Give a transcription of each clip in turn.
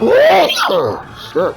Shit.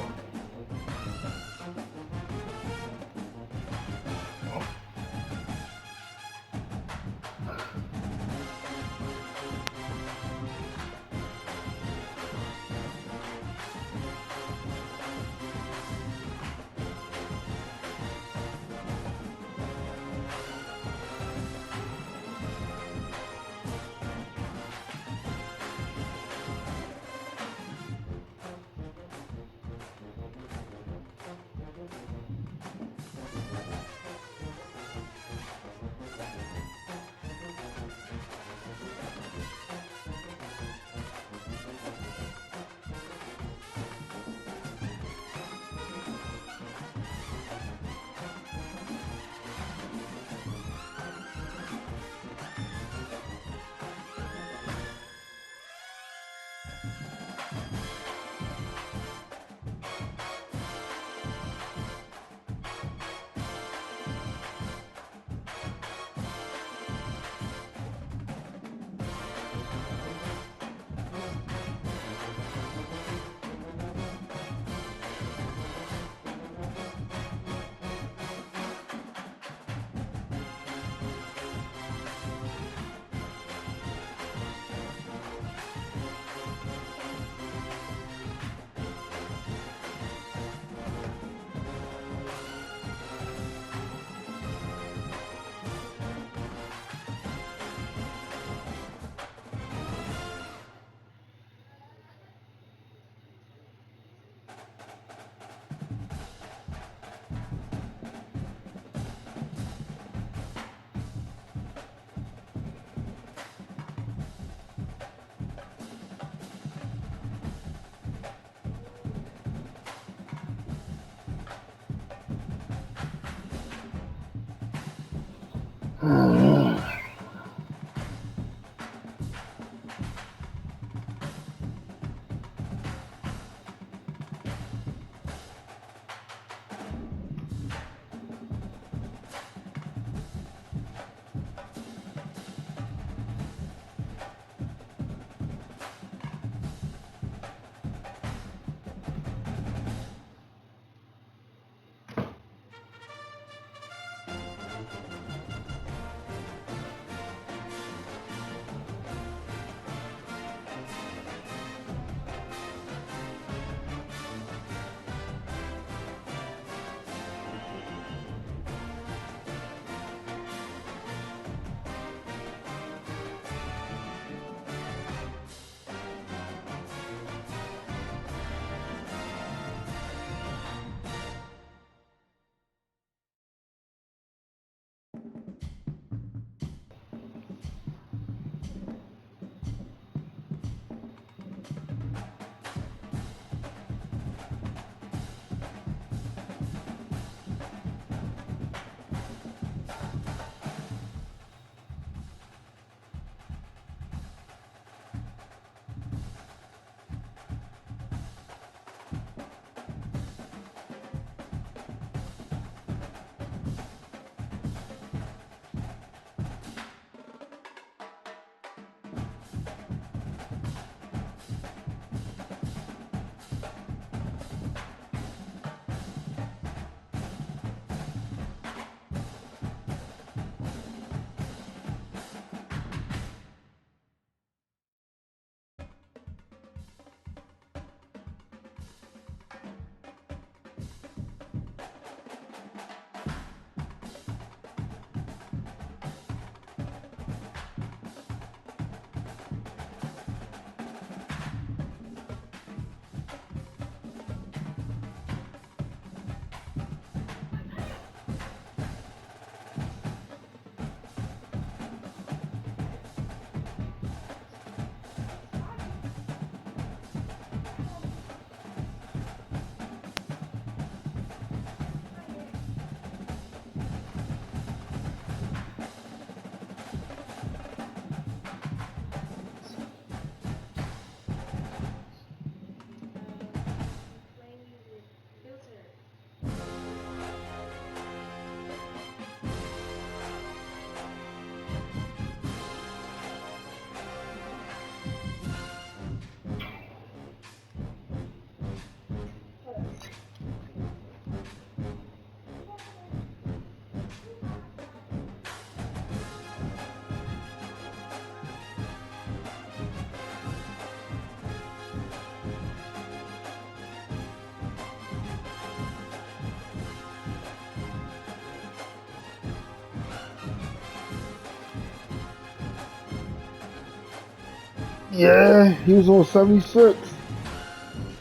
Yeah, he was on 76.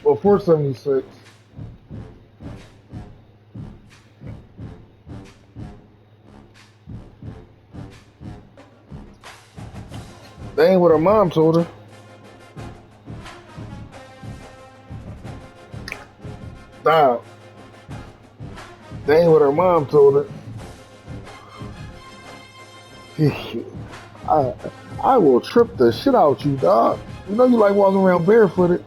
Well, 476. That ain't what her mom told her. Nah, that ain't what her mom told her. I, I will trip the shit out you, dog. You know you like walking around barefooted.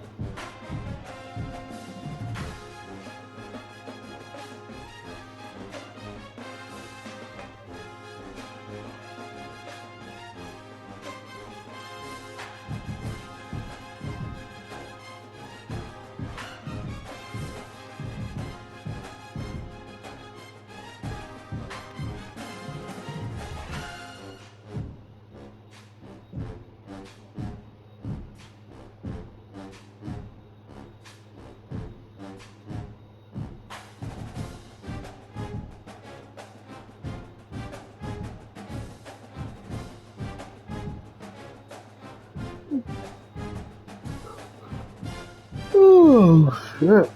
Oh, shit.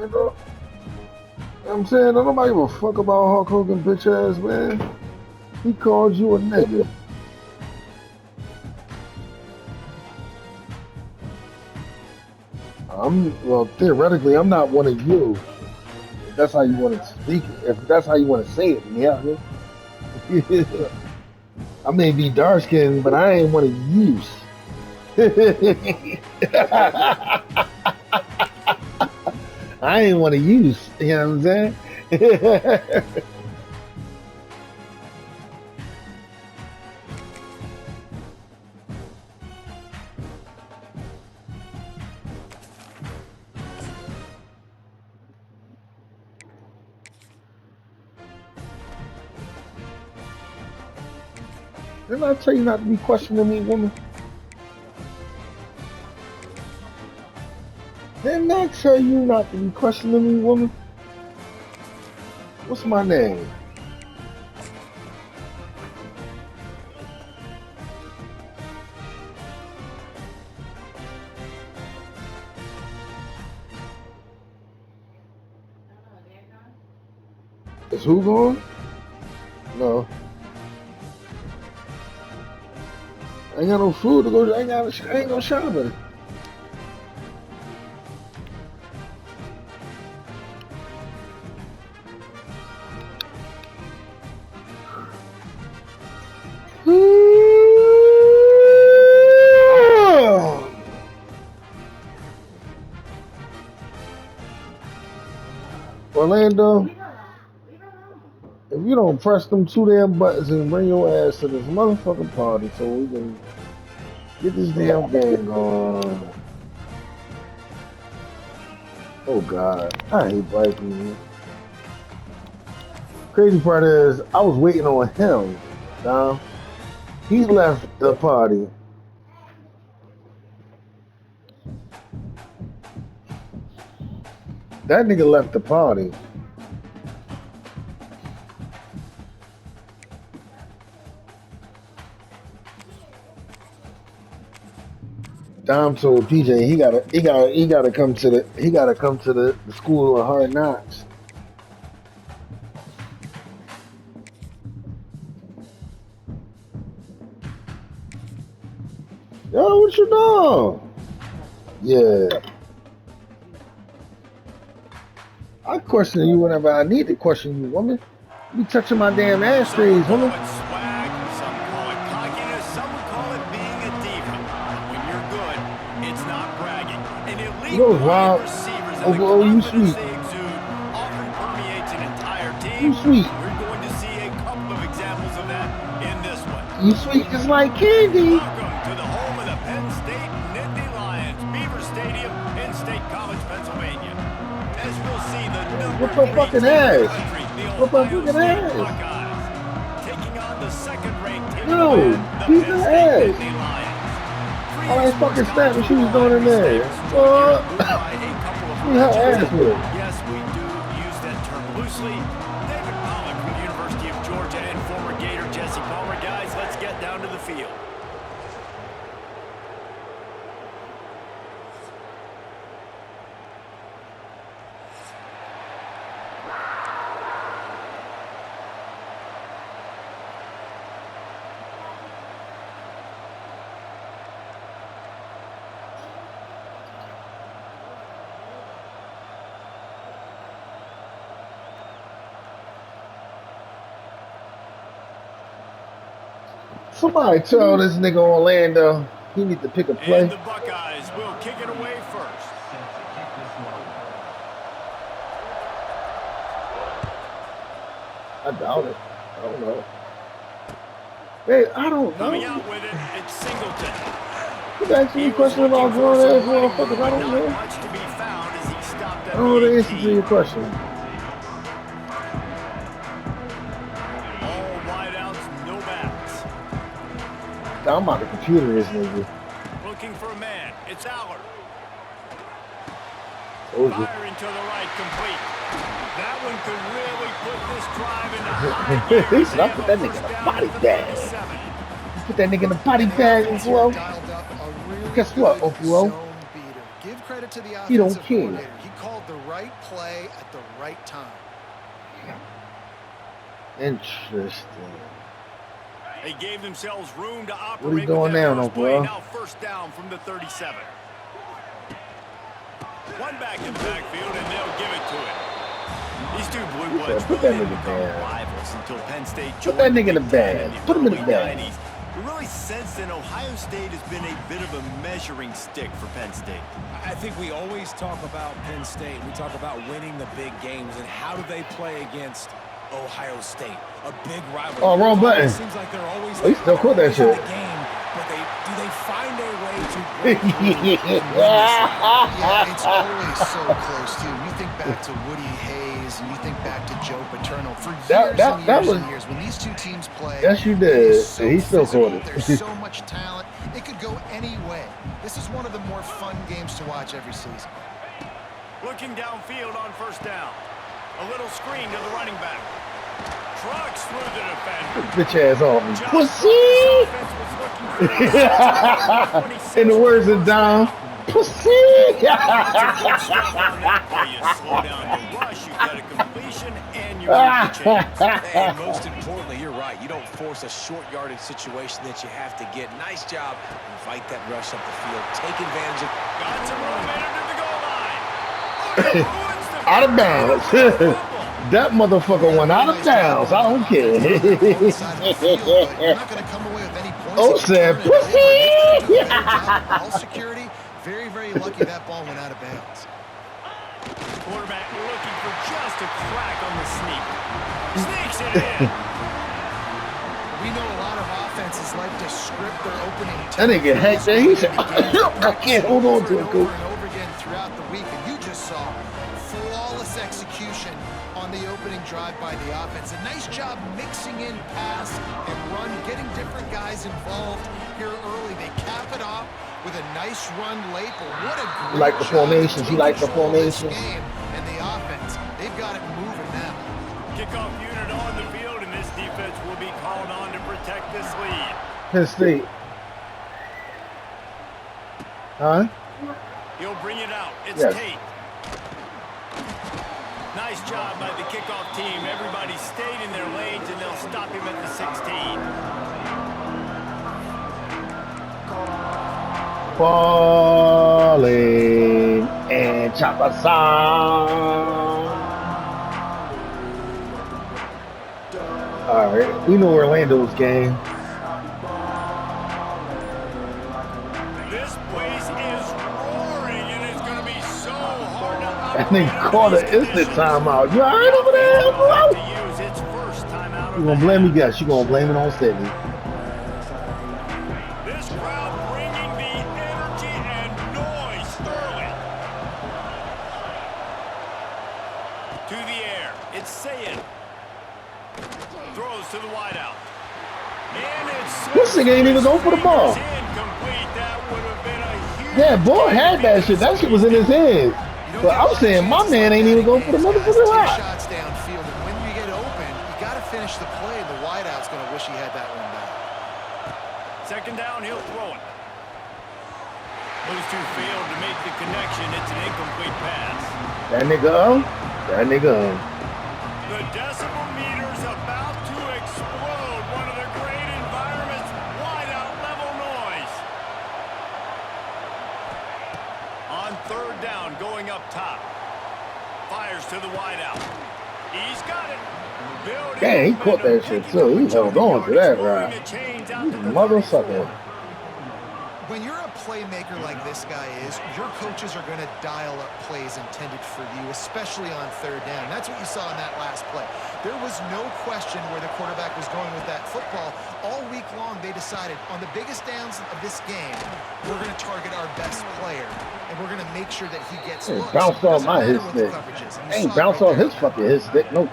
You know what I'm saying? Don't nobody give a fuck about Hulk Hogan, bitch ass, man. He called you a nigga. Well, theoretically, I'm not one of you. If that's how you want to speak it. If that's how you want to say it, yeah. I may be dark skinned, but I ain't one of you. I ain't want to use. You know what I'm saying? Didn't I tell you not to be questioning me, woman? Didn't I tell you not to be questioning me, woman? What's my name? Is who gone? No. I ain't got no food to go. I ain't no shopping. Orlando, if you don't press them two damn buttons and bring your ass to this motherfucking party so we can get this damn game going. Oh God, I hate black people. Crazy part is, I was waiting on him. Now he left the party. That nigga left the party. Dom told PJ he gotta come to the school of hard knocks. Yo, what you doing? Yeah. I question you whenever I need to question you, woman. You touching my damn ashtrays, woman. Swag, some call it cockiness, some would call it being a diva. When you're good, it's not bragging. An elite wide receivers and the confidence they exude often permeates an entire team. You sweet. We're going to see a couple of examples of that in this one. You sweet just like candy. Welcome to the home of the Penn State Nittany Lions, Beaver Stadium in State College, Pennsylvania. As we'll see, the number Whoop her fucking ass. Whoop her fucking ass. Taking on the second-ranked team, No, the beat Penn her State ass. Nittany Lions. All that fucking snap when she was doing in there. What? Beat her ass with. Yes, we do use that term loosely. David Pollock from the University of Georgia and former Gator Jesse Palmer. Guys, let's get down to the field. Somebody tell this nigga Orlando he need to pick a play. And the Buckeyes will kick it away first. I doubt it. I don't know. Hey, I don't know. Coming out with it, it's Singleton. You asking me questions about grown ass motherfuckers? I don't know. Much to be found as he stopped at I don't know the answer to your question. All wideouts, no backs. I'm about to computer this nigga. Looking for a man. It's Aller. Told you. Firing to the right, complete. That one could really put this drive into high gear. He said, I put that nigga in a body bag. Put that nigga in a body bag, Ofuo. Guess what, Ofuo? Give credit to the He don't offensive care. coordinator. He called the right play at the right time. Interesting. They gave themselves room to operate. What are you doing now, no, bro? Now first down from the 37. One back in the backfield, and they'll give it to it. These two blue bloods Put that really nigga become bag. rivals until Penn State Put joined that the nigga in the Big Ten bag. Put him in the early bag. 90s. We really sense that Ohio State has been a bit of a measuring stick for Penn State. I think we always talk about Penn State. We talk about winning the big games, and how do they play against Ohio State, a big rival? Oh, wrong button. It seems like they're always Oh, he still caught that shit. in the game, but do they find a way to Yeah, it's always so close, too. You think back to Woody Hayes, and you think back to Joe Paterno. For years and years, when these two teams play, yes, you it did. is so He still physical. caught it. There's so much talent. It could go any way. This is one of the more fun games to watch every season. Looking downfield on first down. A little screen to the running back. Trucks through the defender. Bitch ass off me. Pussy! In the words of Dom, pussy! You slow down the rush, you got a completion, and you're in the chance. And most importantly, you're right. You don't force a short yardage situation that you have to get. Nice job. Invite that rush up the field. Take advantage of. Got some room into the goal line. Out of bounds. That motherfucker went out of bounds. I don't care. Oh, said pussy. All security, very, very lucky that ball went out of bounds. Quarterback looking for just a crack on the sneak. Sneaks it in. We know a lot of offenses like to script their opening. That nigga heck, he said, I can't hold on to it, over coach. and over again throughout the week, and you just saw opening drive by the offense. A nice job mixing in pass and run, getting different guys involved here early. They cap it off with a nice run late, but what a great You like the formations? You like the formations? And the offense, they've got it moving now. Kickoff unit on the field, and this defense will be called on to protect this lead. Penn State. Huh? He'll bring it out. It's Yes. Tate. Nice job by the kickoff team. Everybody stayed in their lanes, and they'll stop him at the 16. Falling and chop a song. All right, we know Orlando's game. This place is roaring, and it's going to be so hard to That nigga caught an instant timeout. You all right over there, bro? to use its first timeout. You gonna blame me? Yes, you gonna blame it on Sydney. This crowd bringing the energy and noise thoroughly. To the air, it's Sayed. Throws to the wideout. And it's This nigga ain't even go for the ball. incomplete. That would have been a huge Yeah, boy had that shit. That shit was in his hands. But I'm saying my man ain't even go for the motherfucking rock. Shots downfield, and when you get open, you got to finish the play. The wideout's going to wish he had that one back. Second down, he'll throw it. Those two failed to make the connection. It's an incomplete pass. That nigga, that nigga. The decibel meter's about to explode. One of the great environments. Wide out level noise. On third down, going up top. Fires to the wide out. He's got it. Building Dang, he caught that shit too. He held on to that ride. Mother sucker. When you're a playmaker like this guy is, your coaches are going to dial up plays intended for you, especially on third down. That's what you saw in that last play. There was no question where the quarterback was going with that football. All week long, they decided on the biggest downs of this game, we're going to target our best player, and we're going to make sure that he gets looks. Bounced off my his stick. Ain't bounced off his fucking his stick. No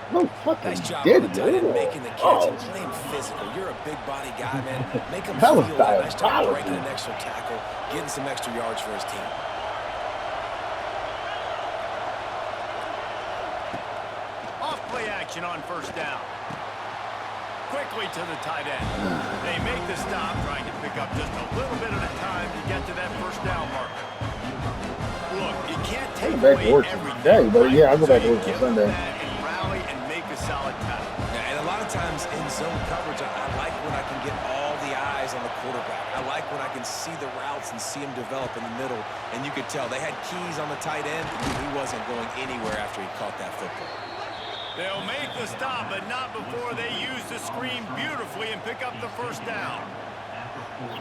fucking Nice job did on the tight end it. making the catch and playing physical. You're a big body guy, man. Make him That feel was that. Nice job diabolical. breaking an extra tackle, getting some extra yards for his team. Off play action on first down. Quickly to the tight end. They make the stop, trying to pick up just a little bit at a time to get to that first down marker. Look, you can't I take go back away to work everything. today, but yeah, I go back to So you work give on Sunday. them that and rally and make a solid tackle. Yeah, and a lot of times in zone coverage, I like when I can get all the eyes on the quarterback. I like when I can see the routes and see him develop in the middle. And you could tell they had keys on the tight end. He wasn't going anywhere after he caught that football. They'll make the stop, but not before they use the screen beautifully and pick up the first down.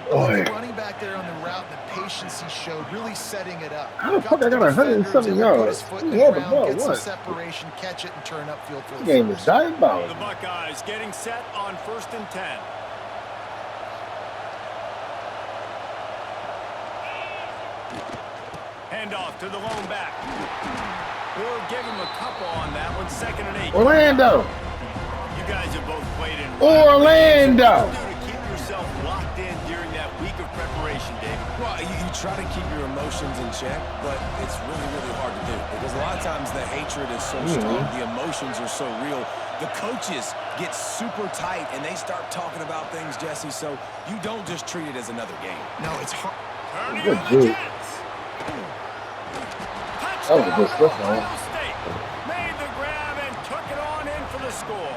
The running back there on the route, the patience he showed, really setting it up. How the fuck I got 107 yards? He had the ball, Get some what? separation, catch it, and turn upfield for the This game is first. diabolical. The Buckeyes getting set on 1st and 10. Handoff to the lone back. We'll give him a couple on that one. 2nd and 8. Orlando. You guys have both played in Orlando. What do you do to keep yourself locked in during that week of preparation, David? Well, you try to keep your emotions in check, but it's really, really hard to do. Because a lot of times the hatred is so strong, the emotions are so real. The coaches get super tight, and they start talking about things, Jesse, so you don't just treat it as another game. No, it's hard. Turning Good on the dude. Jets. That was a good stuff, man. Ohio State made the grab and took it on in for the score.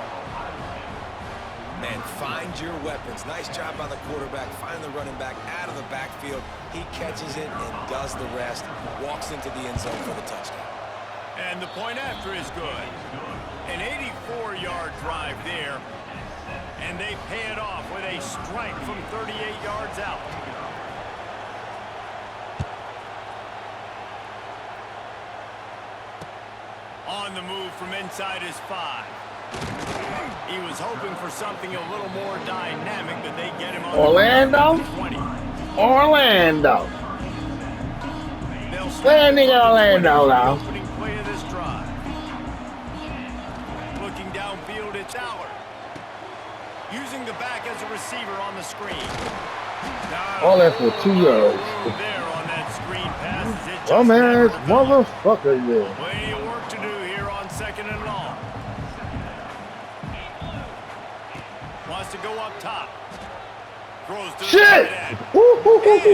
Man, find your weapons. Nice job by the quarterback. Find the running back out of the backfield. He catches it and does the rest. Walks into the end zone for the touchdown. And the point after is good. An 84-yard drive there. And they pay it off with a strike from 38 yards out. On the move from inside his 5. He was hoping for something a little more dynamic, but they get him on Orlando? the 20. Orlando. They'll Where nigga Orlando now? Opening play of this drive. Looks It's Allard. Using the back as a receiver on the screen. All that for 2 yards. There on that screen pass. It Bum just never ass developed. motherfucker, yeah. Plenty of work to do here on 2nd and long. Wants to go up top. Throws to Shit! the tight end.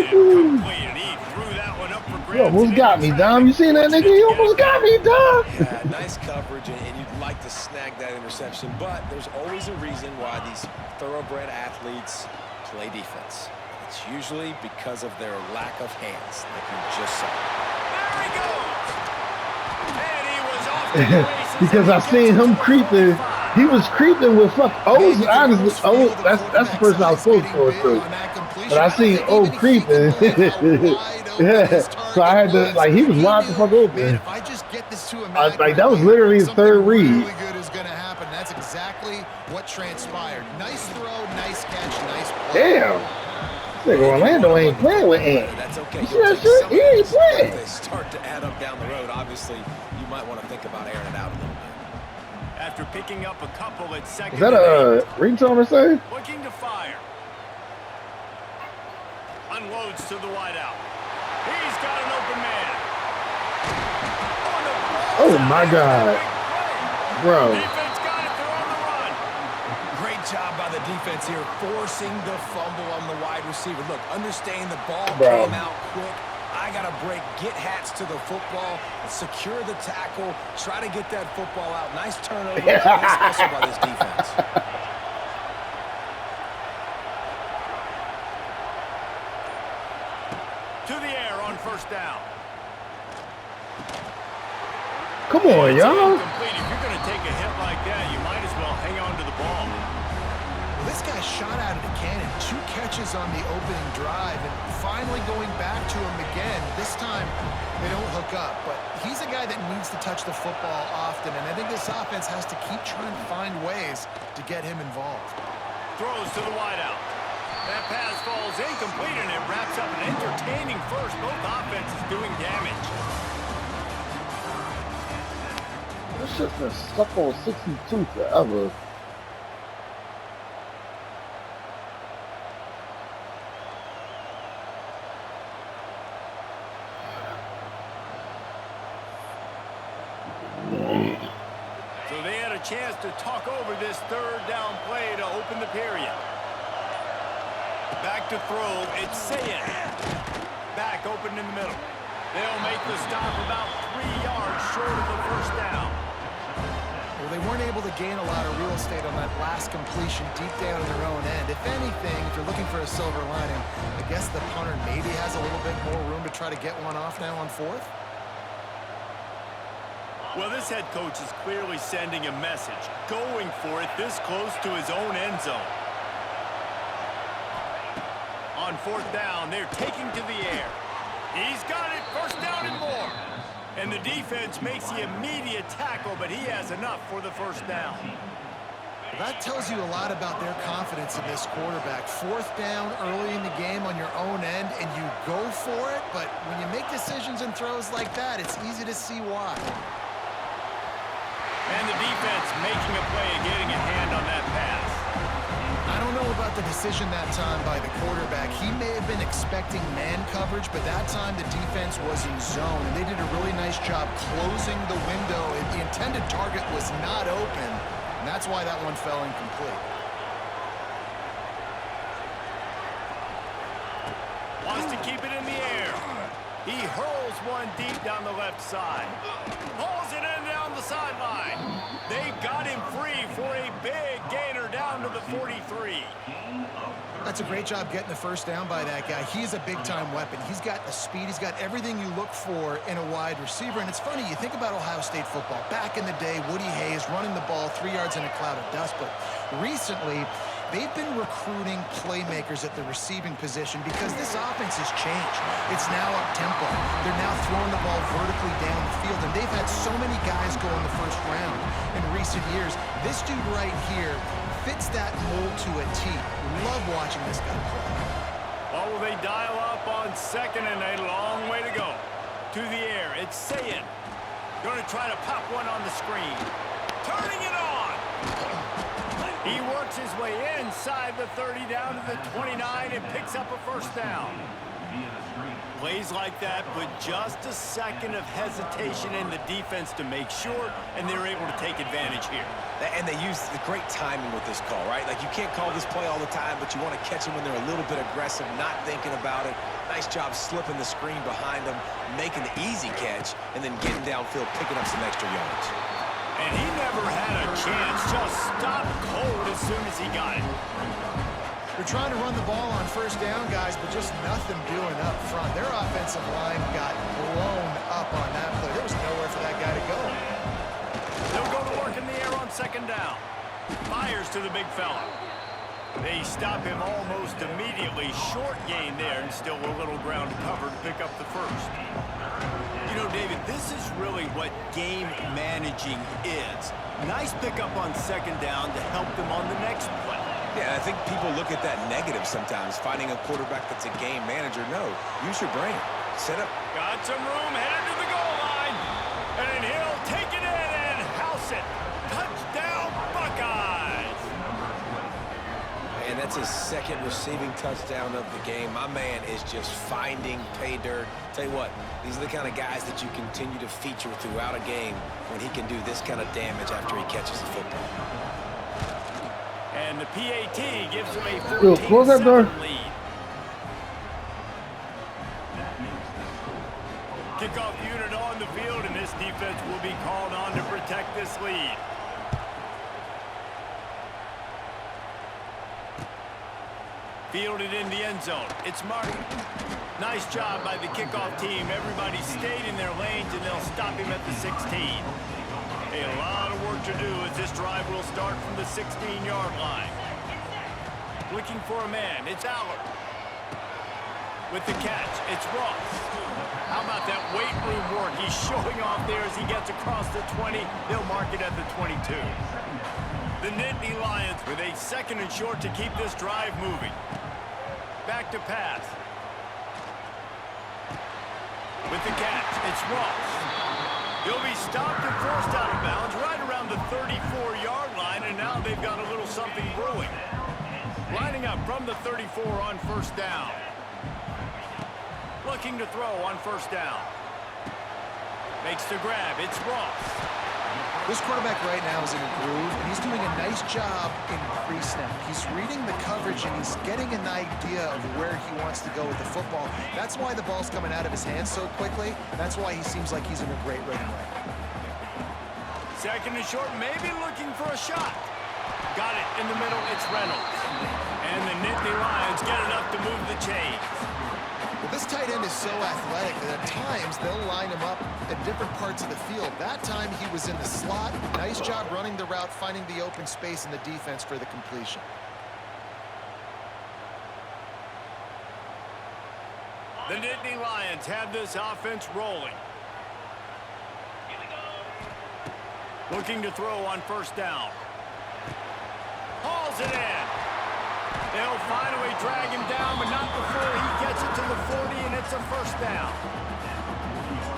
Incomplete, and he threw that one up for grabs. You almost got me, Dom. You seen that nigga? You almost got me, Dom. Yeah, nice coverage, and you'd like to snag that interception, but there's always a reason why these thoroughbred athletes play defense. It's usually because of their lack of hands, like you just saw. There he goes. And he was off to the races. Because I seen him creeping. He was creeping with fuck O's. Honestly, that's the person I was supposed for too. But I seen O creeping. Yeah. So I had to like he was wide the fuck open. If I just get this to him, Like that was literally his third read. Really good is going to happen. That's exactly what transpired. Nice throw, nice catch, nice play. Damn. Nigga Orlando ain't playing with Ant. That's okay. You see that shit? He ain't playing. If they start to add up down the road, obviously, you might want to think about airing it out a little bit. After picking up a couple at 2nd Is that and 8. a ringtone or something? Looking to fire. Unloads to the wideout. He's got an open man. Oh my God. Bro. Defense got it. They're on the run. Great job by the defense here, forcing the fumble on the wide receiver. Look, understanding the ball Bro. came out quick. I got to break, get hats to the football, secure the tackle, try to get that football out. Nice turnover. Nice hustle by this defense. To the air on 1st down. Come on, It's y'all. incomplete. If you're going to take a hit like that, you might as well hang on to the ball. Well, this guy shot out of the cannon. 2 catches on the opening drive, and finally going back to him again. This time, they don't hook up, but he's a guy that needs to touch the football often, and I think this offense has to keep trying to find ways to get him involved. Throws to the wideout. That pass falls incomplete, and it wraps up an entertaining first. Both offenses doing damage. This shit's been stuck on 62 forever. So they had a chance to talk over this 3rd down play to open the period. Back to throw. It's Sayed. Back open in the middle. They'll make the stop about 3 yards short of the 1st down. Well, they weren't able to gain a lot of real estate on that last completion deep down in their own end. If anything, if you're looking for a silver lining, I guess the punter maybe has a little bit more room to try to get one off now on 4th. Well, this head coach is clearly sending a message, going for it this close to his own end zone. On 4th down, they're taking to the air. He's got it, 1st down and more. And the defense makes the immediate tackle, but he has enough for the 1st down. That tells you a lot about their confidence in this quarterback. 4th down early in the game on your own end, and you go for it, but when you make decisions and throws like that, it's easy to see why. And the defense making a play and getting a hand on that pass. I don't know about the decision that time by the quarterback. He may have been expecting man coverage, but that time the defense was in zone, and they did a really nice job closing the window. The intended target was not open, and that's why that one fell incomplete. Wants to keep it in the air. He hurls one deep down the left side. Pulls it in down the sideline. They got him free for a big gainer down to the 43. That's a great job getting the 1st down by that guy. He's a big-time weapon. He's got the speed. He's got everything you look for in a wide receiver. And it's funny, you think about Ohio State football. Back in the day, Woody Hayes running the ball 3 yards in a cloud of dust. But recently, they've been recruiting playmakers at the receiving position because this offense has changed. It's now up-tempo. They're now throwing the ball vertically down the field, and they've had so many guys go in the 1st round in recent years. This dude right here fits that mold to a T. Love watching this guy play. Well, will they dial up on 2nd and a long way to go? To the air, it's Sayed. Going to try to pop one on the screen. Turning it on. He works his way inside the 30 down to the 29 and picks up a first down. Plays like that, but just a second of hesitation in the defense to make sure, and they're able to take advantage here. And they use the great timing with this call, right? Like, you can't call this play all the time, but you want to catch them when they're a little bit aggressive, not thinking about it. Nice job slipping the screen behind them, making the easy catch, and then getting downfield, picking up some extra yards. And he never had a chance, just stopped cold as soon as he got it. They're trying to run the ball on first down, guys, but just nothing doing up front. Their offensive line got blown up on that play. There was nowhere for that guy to go. They'll go to work in the air on second down. Fires to the big fella. They stop him almost immediately. Short gain there, and still a little ground to cover to pick up the first. You know, David, this is really what game managing is. Nice pickup on second down to help them on the next play. Yeah, I think people look at that negative sometimes, finding a quarterback that's a game manager. No, use your brain. Set up. Got some room, headed to the goal line. And he'll take it in and house it. Touchdown, Buckeyes. And that's his second receiving touchdown of the game. My man is just finding pay dirt. Tell you what, these are the kind of guys that you continue to feature throughout a game when he can do this kind of damage after he catches the football. And the PAT gives him a 14-7 lead. Kickoff unit on the field, and this defense will be called on to protect this lead. Fielded in the end zone. It's Martin. Nice job by the kickoff team. Everybody stayed in their lanes, and they'll stop him at the 16. A lot of work to do as this drive will start from the 16-yard line. Looking for a man, it's Aller. With the catch, it's Ross. How about that weight room work? He's showing off there as he gets across the 20. They'll mark it at the 22. The Nittany Lions with a second and short to keep this drive moving. Back to pass. With the catch, it's Ross. He'll be stopped and forced out of bounds right around the 34-yard line, and now they've got a little something brewing. Lining up from the 34 on first down. Looking to throw on first down. Makes the grab. It's Ross. This quarterback right now is in a groove, and he's doing a nice job in pre-snap. He's reading the coverage, and he's getting an idea of where he wants to go with the football. That's why the ball's coming out of his hands so quickly. That's why he seems like he's in a great rhythm right now. Second and short, maybe looking for a shot. Got it in the middle. It's Reynolds. And the Nittany Lions get enough to move the chains. Well, this tight end is so athletic that at times they'll line him up at different parts of the field. That time he was in the slot. Nice job running the route, finding the open space in the defense for the completion. The Nittany Lions have this offense rolling. Looking to throw on first down. Hauls it in. They'll finally drag him down, but not before he gets it to the 40, and it's a first down.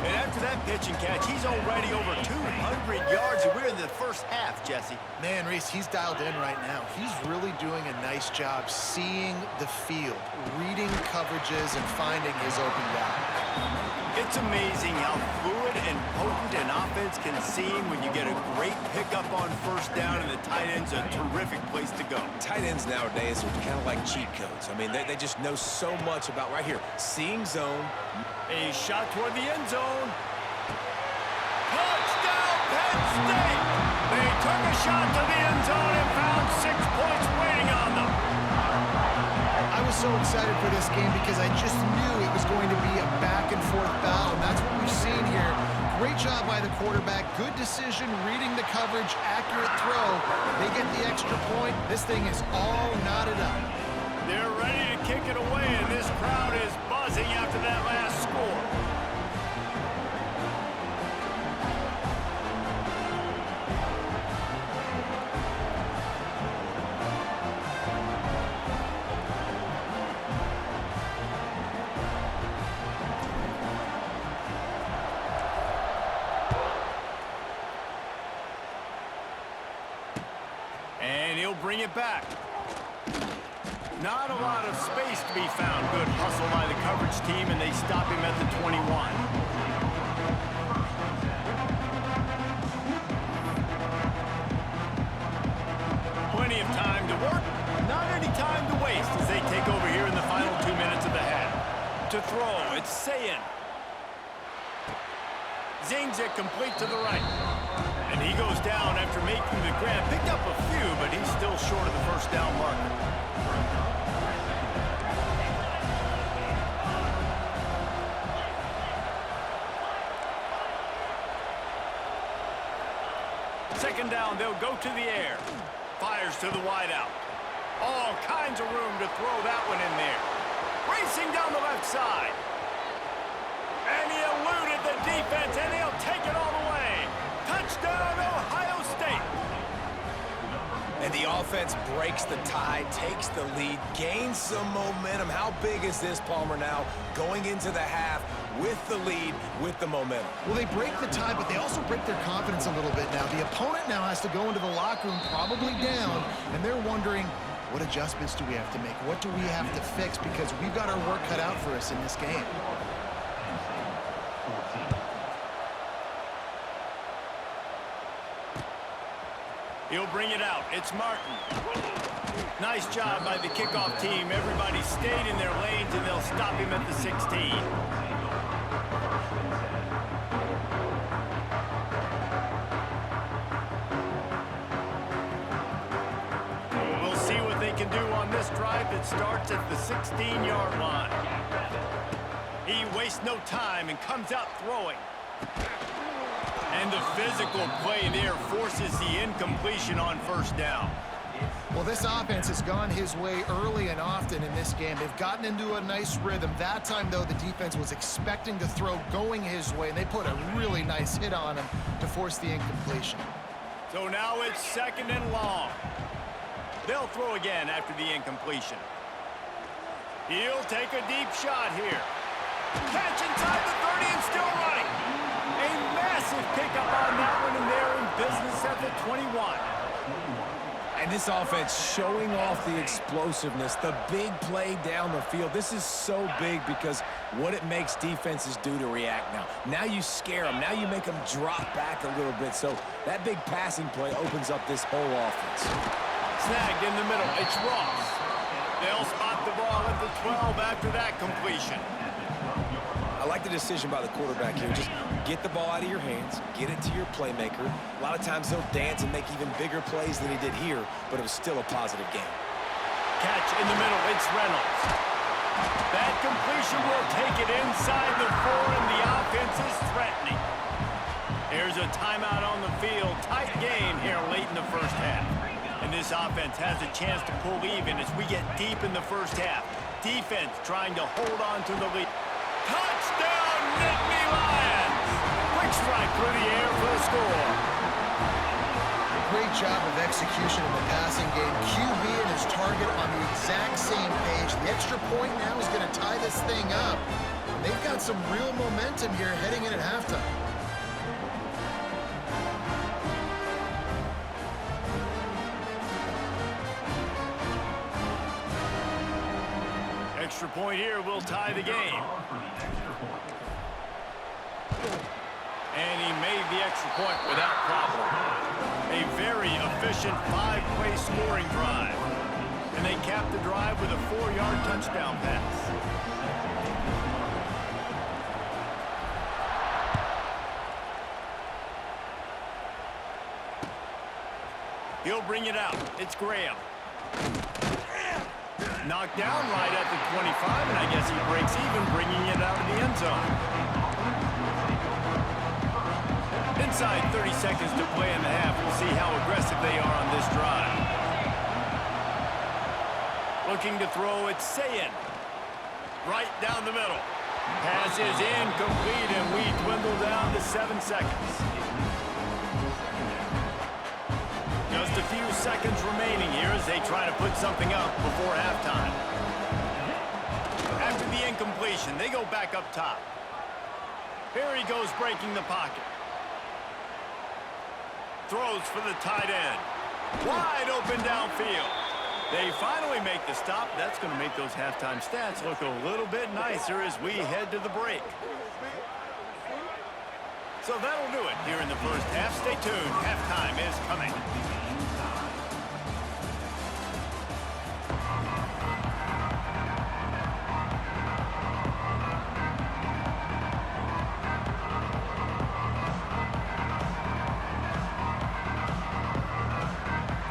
And after that pitch and catch, he's already over 200 yards, and we're in the first half, Jesse. Man, Reese, he's dialed in right now. He's really doing a nice job seeing the field, reading coverages, and finding his open guy. It's amazing how fluid and potent an offense can seem when you get a great pickup on first down, and the tight end's a terrific place to go. Tight ends nowadays are kind of like cheat codes. I mean, they just know so much about, right here, seeing zone. A shot toward the end zone. Touchdown, Penn State! They took a shot to the end zone and found 6 points waiting on them. I was so excited for this game because I just knew it was going to be a back-and-forth battle, and that's what we've seen here. Great job by the quarterback, good decision, reading the coverage, accurate throw. They get the extra point. This thing is all knotted up. They're ready to kick it away, and this crowd is buzzing after that last score. And he'll He'll bring it back. Not a lot of space to be found. Good hustle by the coverage team, and they stop him at the 21. Plenty of time to work. Not any time to waste as they take over here in the final 2 minutes of the half. To throw, it's Sayin. Zings it complete to the right. And he goes down after making the grab. Picked up a few, but he's still short of the first down marker. Second down, they'll go to the air. Fires to the wideout. All kinds of room to throw that one in there. Racing down the left side. And he eluded the defense, and he'll take it all the way. Touchdown, Ohio State. And the offense breaks the tie, takes the lead, gains some momentum. How big is this, Palmer, now going into the half with the lead, with the momentum? Well, they break the tie, but they also break their confidence a little bit now. The opponent now has to go into the locker room probably down, and they're wondering, what adjustments do we have to make? What do we have to fix? Because we've got our work cut out for us in this game. He'll bring it out. It's Martin. Nice job by the kickoff team. Everybody stayed in their lanes, and they'll stop him at the 16. We'll see what they can do on this drive that starts at the 16-yard line. He wastes no time and comes out throwing. And the physical play there forces the incompletion on first down. Well, this offense has gone his way early and often in this game. They've gotten into a nice rhythm. That time, though, the defense was expecting to throw going his way, and they put a really nice hit on him to force the incompletion. So now it's second and long. They'll throw again after the incompletion. He'll take a deep shot here. Catch inside the 30 and still running. A massive pickup on that one, and they're in business at the 21. And this offense showing off the explosiveness, the big play down the field. This is so big because what it makes defenses do to react now. Now you scare them. Now you make them drop back a little bit. So that big passing play opens up this whole offense. Snagged in the middle. It's Ross. They'll spot the ball at the 12 after that completion. I like the decision by the quarterback here. Just get the ball out of your hands, get it to your playmaker. A lot of times they'll dance and make even bigger plays than he did here, but it was still a positive game. Catch in the middle. It's Reynolds. That completion will take it inside the 4, and the offense is threatening. There's a timeout on the field. Tight game here late in the first half. And this offense has a chance to pull even as we get deep in the first half. Defense trying to hold on to the lead. Touchdown, Nittany Lions! Quick strike through the air for the score. Great job of execution in the passing game. QB and his target on the exact same page. The extra point now is going to tie this thing up. And they've got some real momentum here heading in at halftime. Extra point here will tie the game. And he made the extra point without problem. A very efficient 5-play scoring drive. And they capped the drive with a 4-yard touchdown pass. He'll bring it out. It's Graham. Knocked down right at the 25, and I guess he breaks even, bringing it out of the end zone. Inside 30 seconds to play in the half. We'll see how aggressive they are on this drive. Looking to throw, it's Sayin. Right down the middle. Pass is incomplete, and we dwindle down to 7 seconds. Just a few seconds remaining here as they try to put something up before halftime. After the incompletion, they go back up top. Here he goes breaking the pocket. Throws for the tight end. Wide open downfield. They finally make the stop. That's going to make those halftime stats look a little bit nicer as we head to the break. So that'll do it here in the first half. Stay tuned. Halftime is coming.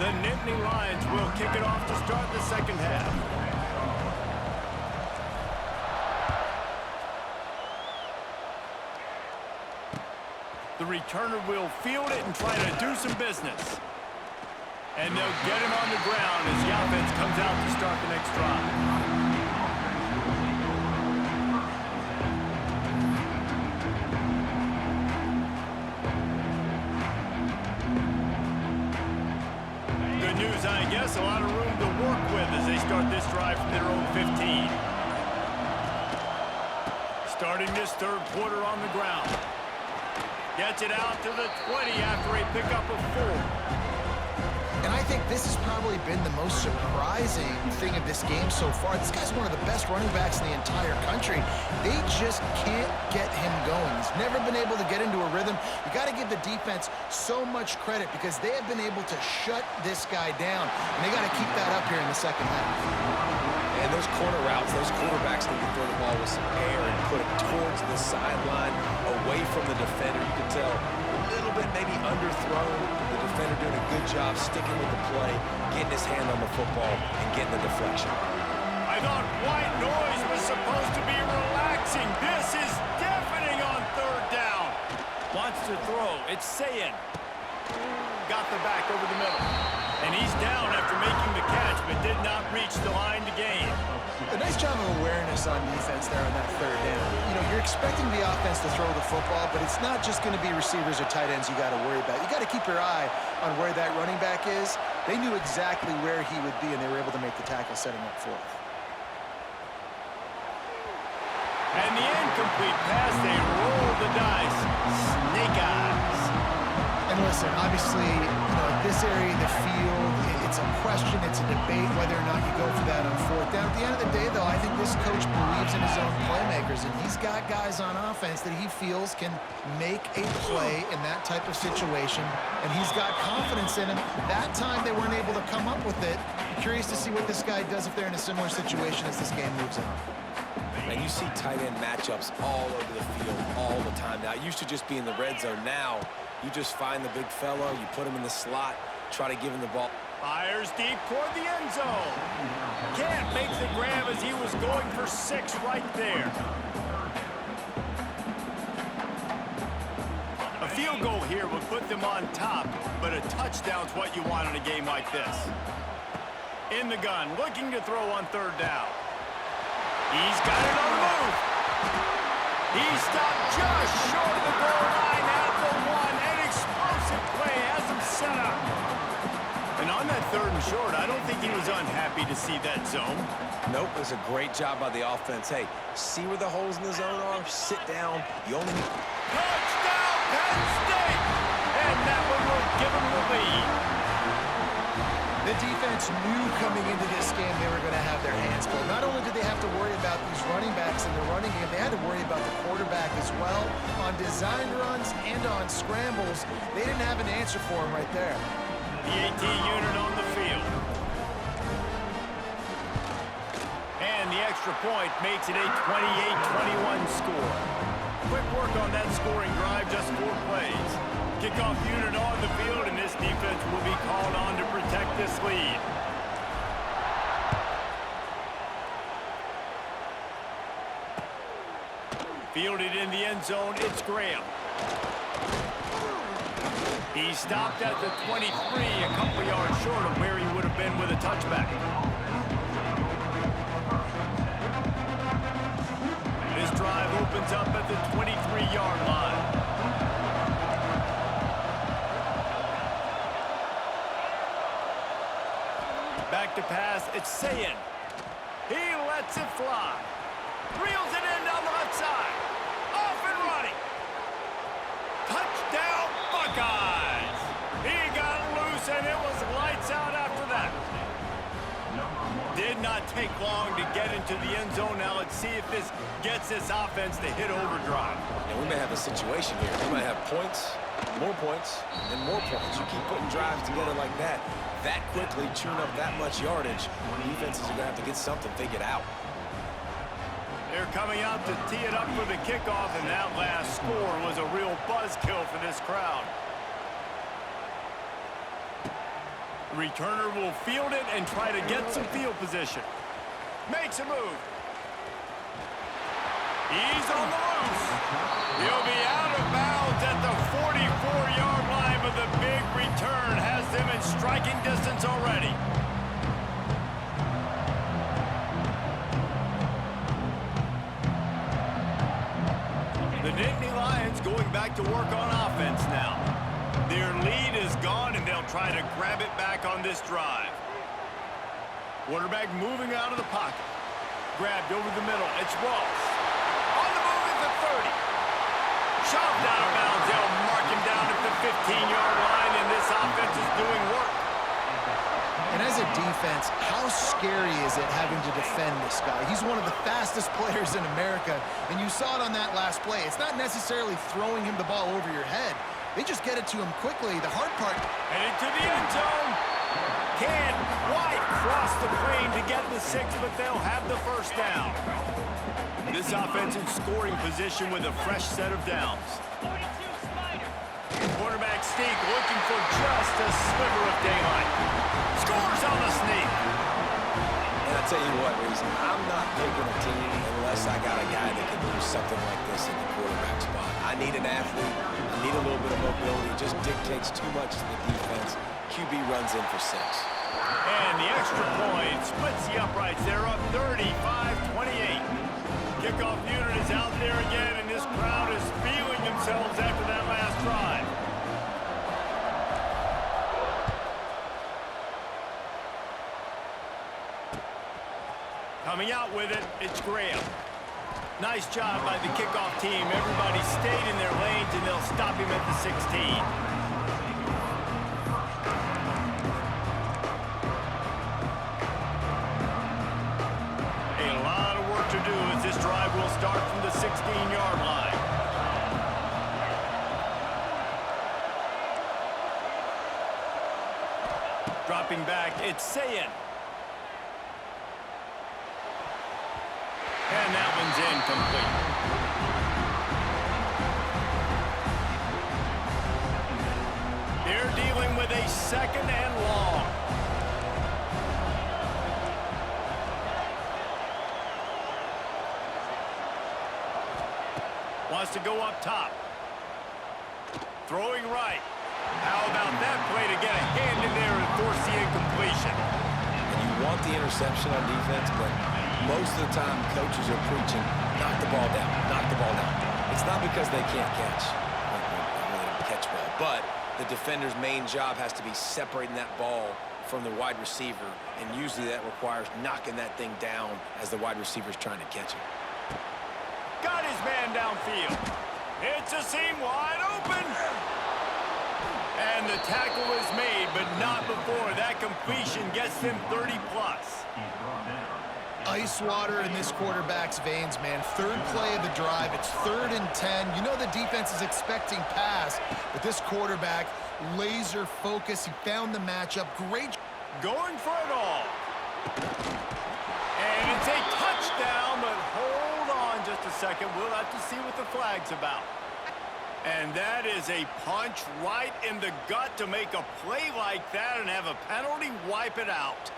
The Nittany Lions will kick it off to start the second half. The returner will field it and try to do some business. And they'll get him on the ground as the offense comes out to start the next drive. Good news, I guess. A lot of room to work with as they start this drive from their own 15. Starting this third quarter on the ground. Gets it out to the 20 after a pickup of 4. And I think this has probably been the most surprising thing of this game so far. This guy's one of the best running backs in the entire country. They just can't get him going. He's never been able to get into a rhythm. You got to give the defense so much credit because they have been able to shut this guy down. And they got to keep that up here in the second half. And those corner routes, those quarterbacks need to throw the ball with some air and put it towards the sideline, away from the defender. You can tell a little bit maybe underthrown. The defender doing a good job sticking with the play, getting his hand on the football, and getting the deflection. I thought white noise was supposed to be relaxing. This is deafening on third down. Wants to throw. It's Sayin. Got the back over the middle. And he's down after making the catch, but did not reach the line to gain. A nice job of awareness on defense there on that third down. You know, you're expecting the offense to throw the football, but it's not just going to be receivers or tight ends you got to worry about. You got to keep your eye on where that running back is. They knew exactly where he would be, and they were able to make the tackle setting up fourth. And the incomplete pass, they roll the dice. Snake eyes. And listen, obviously, you know, at this area of the field, it's a question, it's a debate whether or not you go for that on fourth down. At the end of the day, though, I think this coach believes in his own playmakers, and he's got guys on offense that he feels can make a play in that type of situation, and he's got confidence in him. That time they weren't able to come up with it. I'm curious to see what this guy does if they're in a similar situation as this game moves on. And you see tight end matchups all over the field all the time now. It used to just be in the red zone. Now you just find the big fellow, you put him in the slot, try to give him the ball. Fires deep toward the end zone. Can't make the grab as he was going for 6 right there. A field goal here would put them on top, but a touchdown's what you want in a game like this. In the gun, looking to throw on third down. He's got it on the move. He stopped just short of the goal line at the 1. An explosive play has him set up. And on that third and short, I don't think he was unhappy to see that zone. Nope, it was a great job by the offense. Hey, see where the holes in the zone are? Sit down. You only need... Touchdown, Penn State! And that one will give him the lead. The defense knew coming into this game they were going to have their hands full. Not only did they have to worry about these running backs in the running game, they had to worry about the quarterback as well. On design runs and on scrambles, they didn't have an answer for him right there. The AT unit on the field. And the extra point makes it a 28-21 score. Quick work on that scoring drive, just 4 plays. Kickoff unit on the field, and this defense will be called on to protect this lead. Fielded in the end zone, it's Graham. He stopped at the 23, a couple yards short of where he would have been with a touchback. This drive opens up at the 23-yard line. Back to pass, it's Sayin. He lets it fly. Reels it in down the left side. Off and running. Touchdown, Buckeyes. He got loose, and it was light not take long to get into the end zone. Now let's see if this gets this offense to hit overdrive. And we may have a situation here. We might have points, and more points. You keep putting drives together like that quickly, chewing up that much yardage, defenses are going to have to get something figured out. They're coming out to tee it up for the kickoff, and that last score was a real buzzkill for this crowd. The returner will field it and try to get some field position. Makes a move. He's on the loose. He'll be out of bounds at the 44-yard line, but the big return has them in striking distance already. The Nittany Lions going back to work on offense now. Their lead is gone, and they'll try to grab it back on this drive. Quarterback moving out of the pocket. Grabbed over the middle. It's Ross. On the move at the 30. Shoved out of bounds. They'll mark him down at the 15-yard line, and this offense is doing work. And as a defense, how scary is it having to defend this guy? He's one of the fastest players in America, and you saw it on that last play. It's not necessarily throwing him the ball over your head. They just get it to him quickly. The hard part... Headed to the end zone. Can't quite cross the plane to get the 6, but they'll have the first down. This offense in scoring position with a fresh set of downs. Quarterback sneak looking for just a sliver of daylight. Scores on the sneak. And I'll tell you what, Reason, I'm not picking a team unless I got a guy that can do something like this in the quarterback spot. I need an athlete. I need a little bit of mobility. It just dictates too much to the defense. QB runs in for 6. And the extra point splits the uprights. They're up 35-28. Kickoff unit is out there again, and this crowd is feeling themselves after that last drive. Coming out with it, it's Graham. Nice job by the kickoff team. Everybody stayed in their lanes, and they'll stop him at the 16. This drive will start from the 16-yard line. Dropping back, it's Sayin. And that one's incomplete. They're dealing with a 2nd and long. Wants to go up top. Throwing right. How about that play to get a hand in there and force the incompletion? And you want the interception on defense, but most of the time coaches are preaching, knock the ball down, knock the ball down. It's not because they can't catch. They don't catch well. But the defender's main job has to be separating that ball from the wide receiver, and usually that requires knocking that thing down as the wide receiver's trying to catch it. Got his man downfield. It's a seam wide open. And the tackle is made, but not before that completion gets them 30-plus. Ice water in this quarterback's veins, man. 3rd play of the drive. It's 3rd and 10. You know the defense is expecting pass, but this quarterback, laser focus. He found the matchup. Great. Going for it all. And it's a touchdown, but hold on just a second. We'll have to see what the flag's about. And that is a punch right in the gut to make a play like that and have a penalty wipe it out.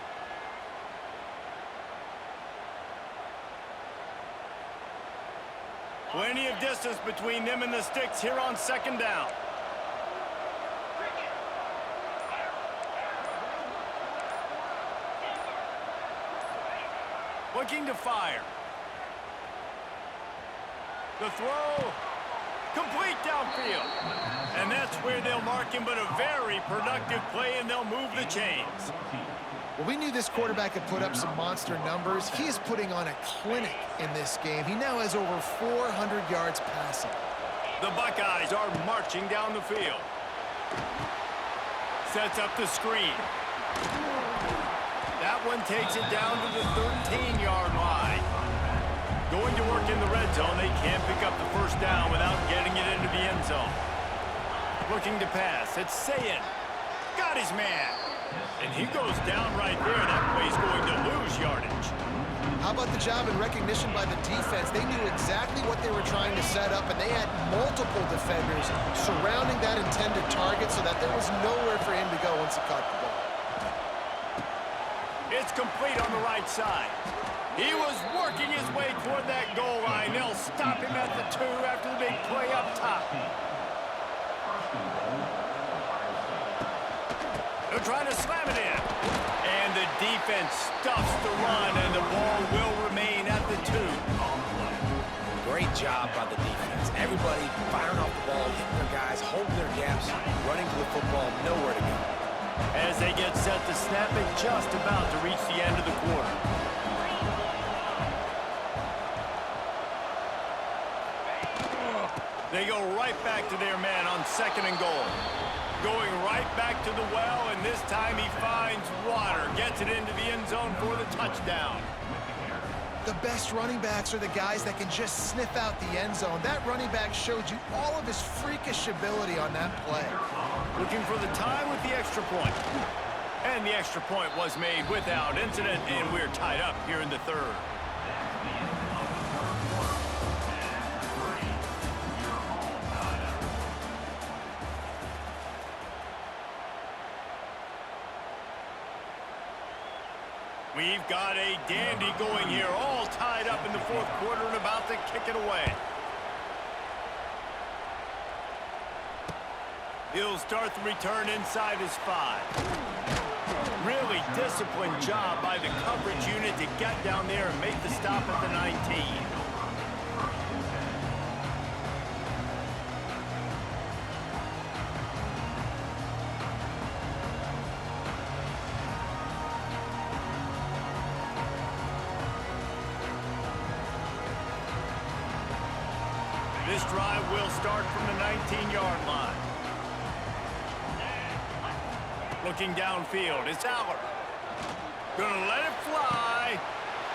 Plenty of distance between them and the sticks here on 2nd down. Looking to fire. The throw, complete downfield. And that's where they'll mark him, but a very productive play, and they'll move the chains. Well, we knew this quarterback could put up some monster numbers. He is putting on a clinic in this game. He now has over 400 yards passing. The Buckeyes are marching down the field. Sets up the screen. That one takes it down to the 13-yard line. Going to work in the red zone, they can't pick up the first down without getting it into the end zone. Looking to pass, it's Sayin. Got his man. And he goes down right there. That play's going to lose yardage. How about the job and recognition by the defense? They knew exactly what they were trying to set up, and they had multiple defenders surrounding that intended target so that there was nowhere for him to go once he caught the ball. It's complete on the right side. He was working his way toward that goal line. They'll stop him at the 2 after the big play up top. They're trying to slam it in. And the defense stuffs the run, and the ball will remain at the 2. Great job by the defense. Everybody firing off the ball, hitting their guys, holding their gaps, running to the football, nowhere to go. As they get set to snap it, just about to reach the end of the quarter. They go right back to their man on 2nd and goal. Going right back to the well, and this time he finds water. Gets it into the end zone for the touchdown. The best running backs are the guys that can just sniff out the end zone. That running back showed you all of his freakish ability on that play. Looking for the tie with the extra point. And the extra point was made without incident, and we're tied up here in the 3rd. We've got a dandy going here, all tied up in the 4th quarter and about to kick it away. He'll start the return inside his 5. Really disciplined job by the coverage unit to get down there and make the stop at the 19. This drive will start from the 19-yard line. Looking downfield, it's Aller. Gonna let it fly.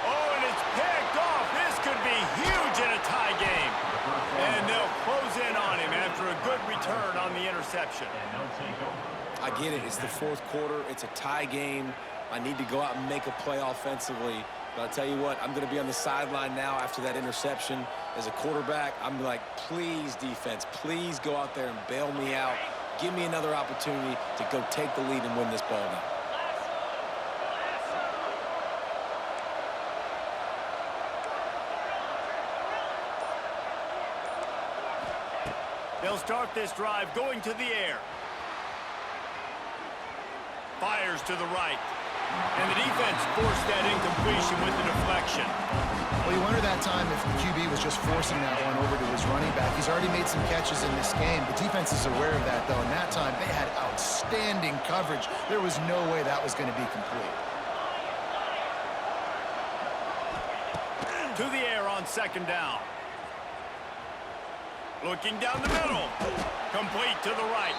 Oh, and it's picked off. This could be huge in a tie game. And they'll close in on him after a good return on the interception. I get it. It's the 4th quarter. It's a tie game. I need to go out and make a play offensively. But I'll tell you what, I'm going to be on the sideline now after that interception. As a quarterback, I'm like, please, defense, please go out there and bail me out. Give me another opportunity to go take the lead and win this ball game. They'll start this drive going to the air. Fires to the right. And the defense forced that incompletion with the deflection. Well, you wonder that time if the QB was just forcing that one over to his running back. He's already made some catches in this game. The defense is aware of that, though, and that time they had outstanding coverage. There was no way that was going to be complete. To the air on 2nd down. Looking down the middle. Complete to the right.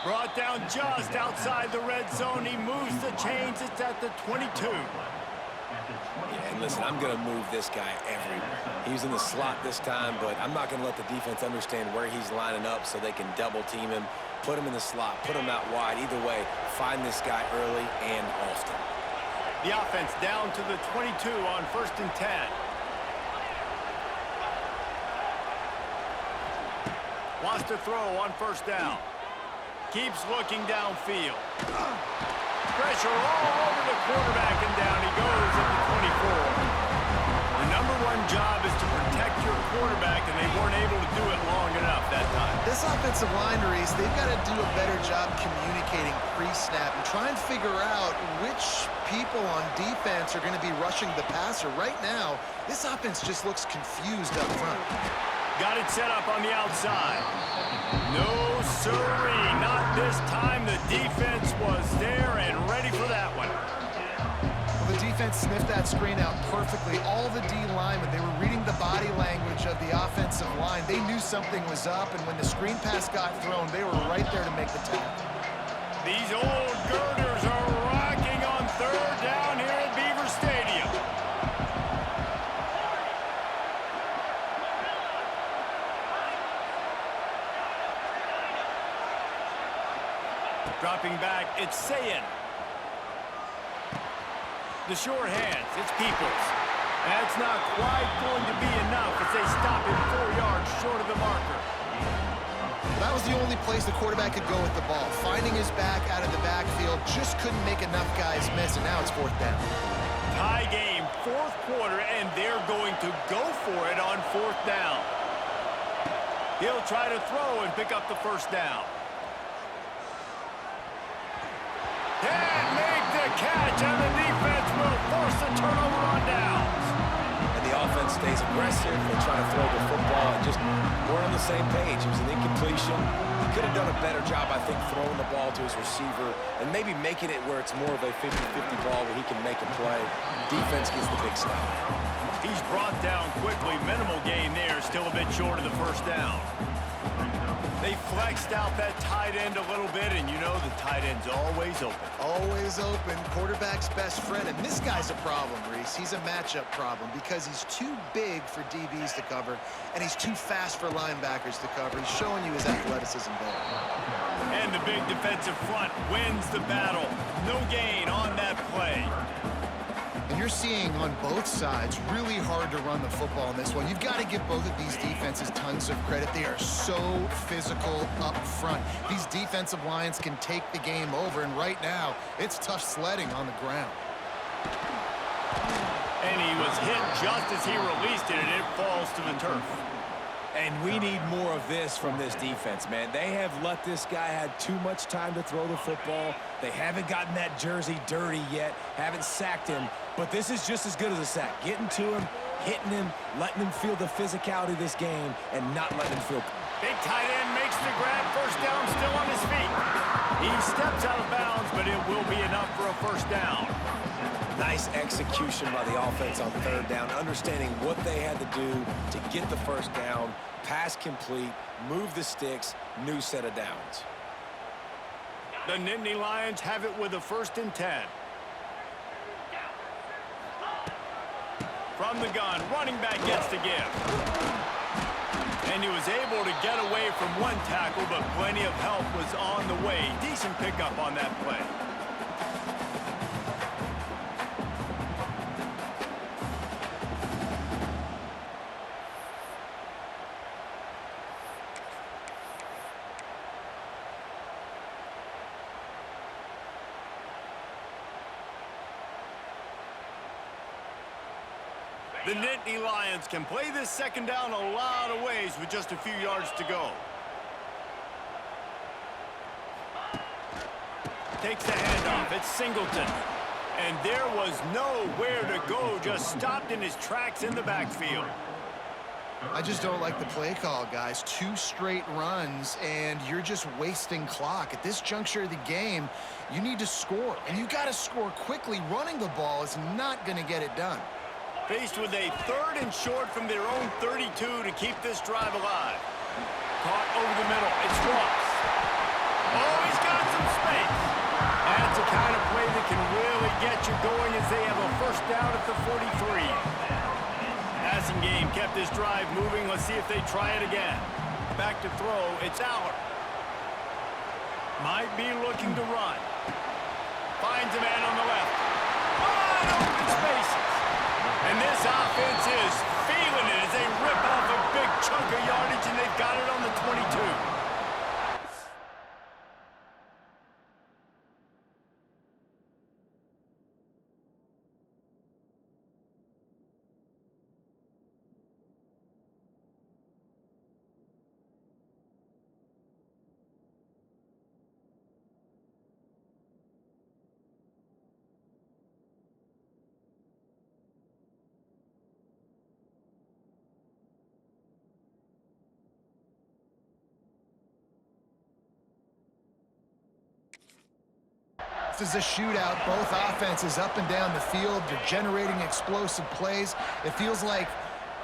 Brought down just outside the red zone. He moves the chains. It's at the 22. Yeah, and listen, I'm going to move this guy everywhere. He's in the slot this time, but I'm not going to let the defense understand where he's lining up so they can double team him, put him in the slot, put him out wide. Either way, find this guy early and often. The offense down to the 22 on 1st and 10. Wants to throw on 1st down. Keeps looking downfield. Pressure all over the quarterback, and down he goes at the 24. The #1 job is to protect your quarterback, and they weren't able to do it long enough that time. This offensive line, Reese, they've got to do a better job communicating pre-snap and try and figure out which people on defense are going to be rushing the passer. Right now, this offense just looks confused up front. Got it set up on the outside. No, sirree, not this time. The defense was there and ready for that one. Well, the defense sniffed that screen out perfectly. All the D linemen, they were reading the body language of the offensive line. They knew something was up, and when the screen pass got thrown, they were right there to make the tackle. These old girders are rocking on 3rd down. Dropping back, it's Sayin. The short hands, it's Peoples. That's not quite going to be enough as they stop him 4 yards short of the marker. That was the only place the quarterback could go with the ball. Finding his back out of the backfield, just couldn't make enough guys miss, and now it's 4th down. Tie game, 4th quarter, and they're going to go for it on 4th down. He'll try to throw and pick up the 1st down. Can't make the catch, and the defense will force a turnover on downs. And the offense stays aggressive. They try to throw the football and just we're on the same page. It was an incompletion. He could have done a better job, I think, throwing the ball to his receiver and maybe making it where it's more of a 50-50 ball where he can make a play. Defense gets the big stop. He's brought down quickly. Minimal gain there, still a bit short of the 1st down. They flexed out that tight end a little bit, and you know the tight end's always open. Always open, quarterback's best friend, and this guy's a problem, Reese. He's a matchup problem because he's too big for DBs to cover, and he's too fast for linebackers to cover. He's showing you his athleticism there. And the big defensive front wins the battle. No gain on that play. And you're seeing on both sides really hard to run the football in this one. You've got to give both of these defenses tons of credit. They are so physical up front. These defensive lines can take the game over, and right now, it's tough sledding on the ground. And he was hit just as he released it, and it falls to the turf. And we need more of this from this defense, man. They have let this guy have too much time to throw the football. They haven't gotten that jersey dirty yet, haven't sacked him. But this is just as good as a sack. Getting to him, hitting him, letting him feel the physicality of this game, and not letting him feel. Big tight end makes the grab. 1st down, still on his feet. He steps out of bounds, but it will be enough for a 1st down. Nice execution by the offense on 3rd down, understanding what they had to do to get the 1st down, pass complete, move the sticks, new set of downs. The Nittany Lions have it with a 1st and 10. From the gun, running back gets the give. And he was able to get away from one tackle, but plenty of help was on the way. Decent pickup on that play. The Nittany Lions can play this 2nd down a lot of ways with just a few yards to go. Takes the handoff. It's Singleton. And there was nowhere to go, just stopped in his tracks in the backfield. I just don't like the play call, guys. 2 straight runs, and you're just wasting clock. At this juncture of the game, you need to score, and you got to score quickly. Running the ball is not going to get it done. Faced with a 3rd and short from their own 32 to keep this drive alive. Caught over the middle. It's Ross. Oh, he's got some space. That's the kind of play that can really get you going as they have a 1st down at the 43. Passing game kept this drive moving. Let's see if they try it again. Back to throw. It's Aller. Might be looking to run. Finds a man on the left. Wide open spaces. And this offense is feeling it as they rip off a big chunk of yardage, and they've got it on the 22. This is a shootout. Both offenses up and down the field. They're generating explosive plays. It feels like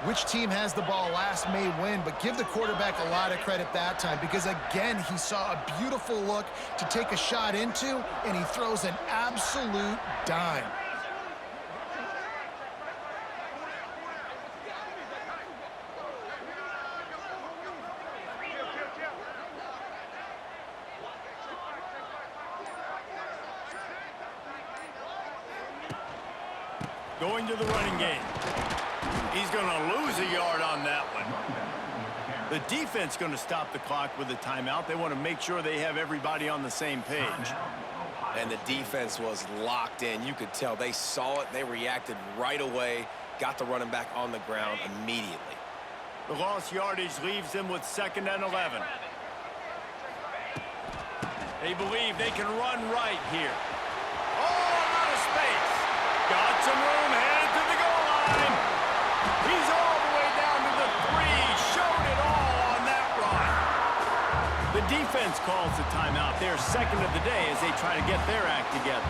which team has the ball last may win, but give the quarterback a lot of credit that time because, again, he saw a beautiful look to take a shot into, and he throws an absolute dime. Going to the running game. He's going to lose a yard on that one. The defense going to stop the clock with a timeout. They want to make sure they have everybody on the same page. And the defense was locked in. You could tell they saw it. They reacted right away. Got the running back on the ground immediately. The lost yardage leaves them with 2nd and 11. They believe they can run right here. Oh, a lot of space. Got some room, headed to the goal line. He's all the way down to the 3. Showed it all on that run. The defense calls the timeout. Their 2nd of the day as they try to get their act together.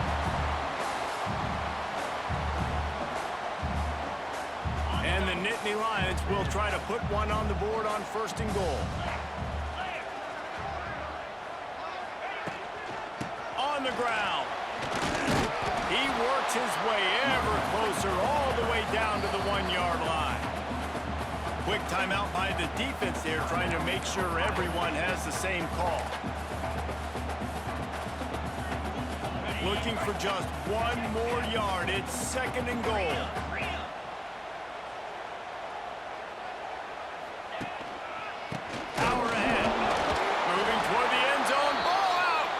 And the Nittany Lions will try to put one on the board on 1st and goal. On the ground. He works his way ever closer all the way down to the 1-yard line. Quick timeout by the defense there, trying to make sure everyone has the same call. Looking for just 1 more yard. It's 2nd and goal. Power ahead. Moving toward the end zone. Ball out.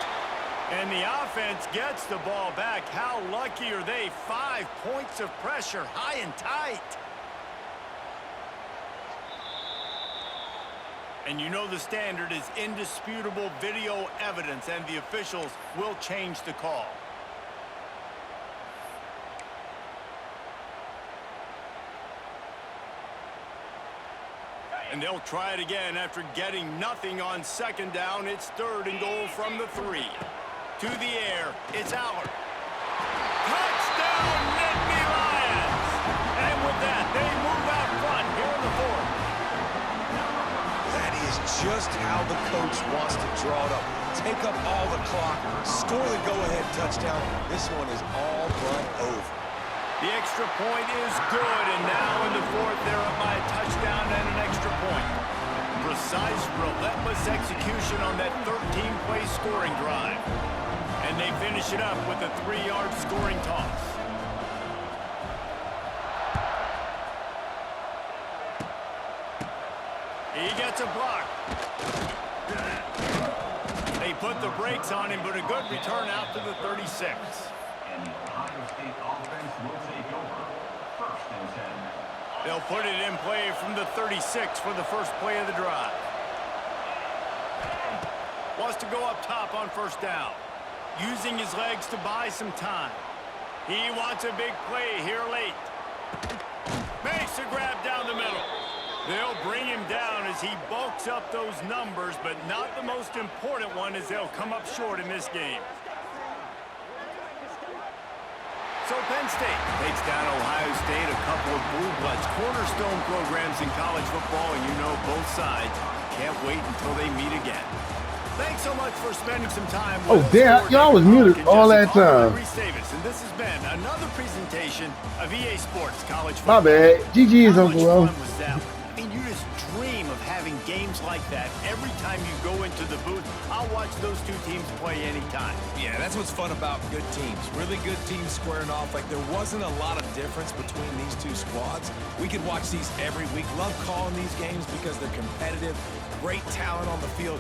And the offense gets the ball back. How lucky are they? 5 points of pressure, high and tight. And you know the standard is indisputable video evidence, and the officials will change the call. And they'll try it again after getting nothing on 2nd down. It's 3rd and goal from the 3. To the air, it's Allard. Touchdown, Nittany Lions! And with that, they move out front here in the 4th. That is just how the coach wants to draw it up. Take up all the clock, score the go-ahead touchdown. This one is all but over. The extra point is good, and now in the 4th, they're up by a touchdown and an extra point. Precise, relentless execution on that 13-play scoring drive. And they finish it up with a 3-yard scoring toss. He gets a block. They put the brakes on him, but a good return out to the 36. And the Ohio State offense will take over. 1st and 10. They'll put it in play from the 36 for the first play of the drive. Wants to go up top on 1st down. Using his legs to buy some time. He wants a big play here late. Makes a grab down the middle. They'll bring him down as he bulks up those numbers, but not the most important one, as they'll come up short in this game. So Penn State takes down Ohio State, a couple of blue bloods, cornerstone programs in college football, and you know both sides can't wait until they meet again. Thanks so much for spending some time with us. Oh, damn. Y'all was muted all that time. And this has been another presentation of EA Sports College Football. My bad. GG's, How Uncle much Will. fun was that one? I mean, you just dream of having games like that every time you go into the booth. I'll watch those two teams play anytime. Yeah, that's what's fun about good teams. Really good teams squaring off. Like, there wasn't a lot of difference between these two squads. We could watch these every week. Love calling these games because they're competitive. Great talent on the field.